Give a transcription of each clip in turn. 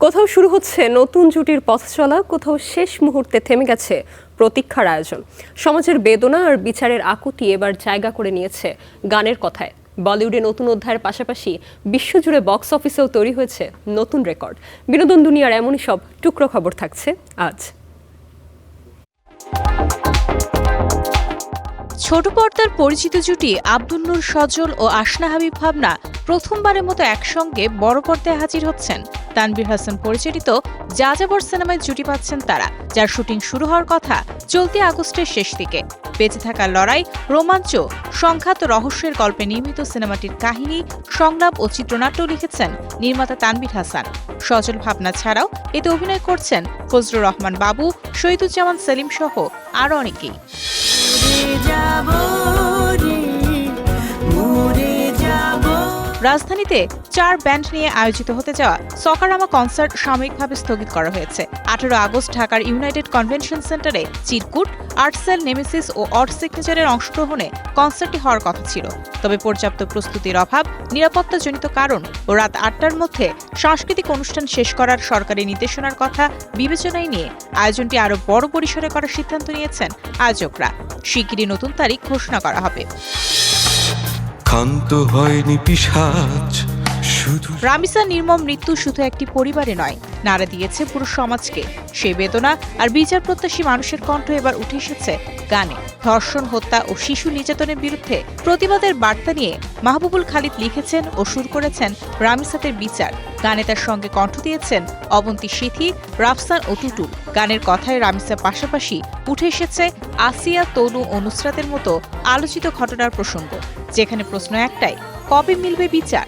কোথাও শুরু হচ্ছে নতুন জুটির পথ চলা, কোথাও শেষ মুহূর্তে থেমে গেছে প্রতীক্ষার আয়োজন। সমাজের বেদনা আর বিচারের আকুতি এবার জায়গা করে নিয়েছে গানের কথায়। বলিউডে নতুন অধ্যায়ের পাশাপাশি বিশ্বজুড়ে বক্স অফিসেও তৈরি হয়েছে নতুন রেকর্ড। বিনোদন দুনিয়ার এমনই সব টুকরো খবর থাকছে আজ। ছোট পর্দার পরিচিত জুটি আব্দুল নূর সজল ও আসনা হাবিব ভাবনা প্রথমবারের মতো একসঙ্গে বড় পর্দায় হাজির হচ্ছেন। তানভীর হাসান পরিচালিত যাযাবর সিনেমায় জুটি পাচ্ছেন তারা, যার শুটিং শুরু হওয়ার কথা চলতি আগস্টের শেষ দিকে। বেঁচে থাকার লড়াই, রোমাঞ্চ, সংঘাত, রহস্যের গল্পে নির্মিত সিনেমাটির কাহিনী, সংলাপ ও চিত্রনাট্য লিখেছেন নির্মাতা তানভীর হাসান। সজল ভাবনা ছাড়াও এতে অভিনয় করছেন ফজলুর রহমান বাবু, শহীদুজ্জামান সেলিম সহ আরও অনেকেই। রাজধানীতে 4 ব্যান্ড নিয়ে আয়োজিত হতে যাওয়া সকারামা কনসার্ট সাময়িকভাবে স্থগিত করা হয়েছে। 18 আগস্ট ঢাকার ইউনাইটেড কনভেনশন সেন্টারে চিরকুট, আর্টসেল, নেমেসিস ও অড সিগনেচারের অংশগ্রহণে কনসার্টটি হওয়ার কথা ছিল। তবে পর্যাপ্ত প্রস্তুতির অভাব, নিরাপত্তাজনিত কারণ ও রাত 8টার মধ্যে সাংস্কৃতিক অনুষ্ঠান শেষ করার সরকারি নির্দেশনার কথা বিবেচনায় নিয়ে আয়োজনটি আরও বড় পরিসরে করার সিদ্ধান্ত নিয়েছেন আয়োজকরা। শিগগিরই নতুন তারিখ ঘোষণা করা হবে। ক্ষান্ত হয়নি পিশাচ শুধু। রামিসার নির্মম মৃত্যু শুধু একটি পরিবারে নয়, নাড়া দিয়েছে পুরো সমাজকে। সেই বেদনা আর বিচার প্রত্যাশী মানুষের কণ্ঠ এবার উঠে এসেছে গানে। ধর্ষণ, হত্যা ও শিশু নির্যাতনের বিরুদ্ধে প্রতিবাদের বার্তা নিয়ে মাহবুবুল খালিদ লিখেছেন ও সুর করেছেন রামিসাতের বিচার। গানে তার সঙ্গে কণ্ঠ দিয়েছেন অবন্তী সিথি, রাফসান ও টুটুল। গানের কথায় রামিসার পাশাপাশি উঠে এসেছে আসিয়া, তনু ও নুসরাতের মতো আলোচিত ঘটনার প্রসঙ্গ, যেখানে প্রশ্ন একটাই, কবে মিলবে বিচার?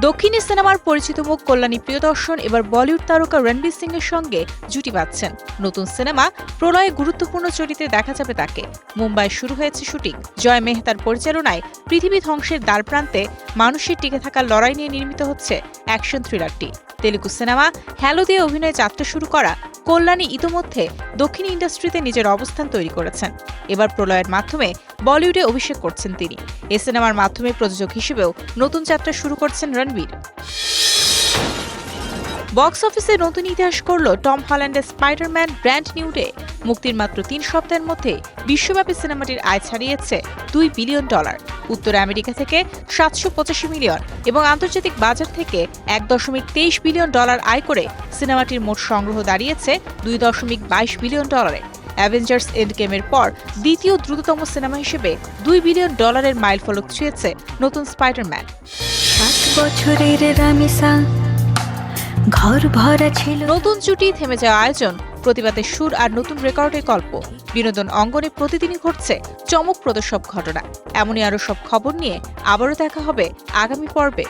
দক্ষিণী সিনেমার পরিচিত মুখ কল্যাণী প্রিয়দর্শন এবার বলিউড তারকা রণবীর সিং এর সঙ্গে জুটি বাঁধছেন। নতুন সিনেমা প্রলয়ে গুরুত্বপূর্ণ চরিত্রে দেখা যাবে তাকে। মুম্বাই শুরু হয়েছে শুটিং। জয় মেহতার পরিচালনায় পৃথিবী ধ্বংসের দ্বারপ্রান্তে মানুষের টিকে থাকার লড়াই নিয়ে নির্মিত হচ্ছে অ্যাকশন থ্রিলারটি। তেলুগু সিনেমা হ্যালো দিয়ে অভিনয়ে যাত্রা শুরু করা কল্যাণী ইতোমধ্যে দক্ষিণ ইন্ডাস্ট্রিতে নিজের অবস্থান তৈরি করেছেন। এবার প্রলয়ের মাধ্যমে বলিউডে অভিষেক করছেন তিনি। এই সিনেমার মাধ্যমে প্রযোজক হিসেবেও নতুন যাত্রা শুরু করছেন রণবীর। বক্স অফিসে নতুন ইতিহাস করল টম হল্যান্ডের স্পাইডারম্যান ব্র্যান্ড নিউ ডে। মুক্তির মাত্র 3 সপ্তাহের মধ্যে বিশ্বব্যাপী সিনেমাটির আয় ছাড়িয়েছে $2 বিলিয়ন। উত্তর আমেরিকা থেকে 785 মিলিয়ন এবং আন্তর্জাতিক বাজার থেকে $1.23 বিলিয়ন আয় করে সিনেমাটির মোট সংগ্রহ দাঁড়িয়েছে $2.22 বিলিয়ন। অ্যাভেঞ্জার্স এন্ড গেমের পর দ্বিতীয় দ্রুততম সিনেমা হিসেবে $2 বিলিয়ন মাইলফলক ছুঁয়েছে নতুন স্পাইডারম্যান। 7 বছরের রামিসা ঘর ভরা ছিল। নতুন জুটি, থেমে যাওয়া আয়োজন, প্রতিবাদের সুর আর নতুন রেকর্ডের গল্প। বিনোদন অঙ্গনে প্রতিদিনই ঘটছে চমকপ্রদ সব ঘটনা। এমনই আরও সব খবর নিয়ে আবারও দেখা হবে আগামী পর্বে।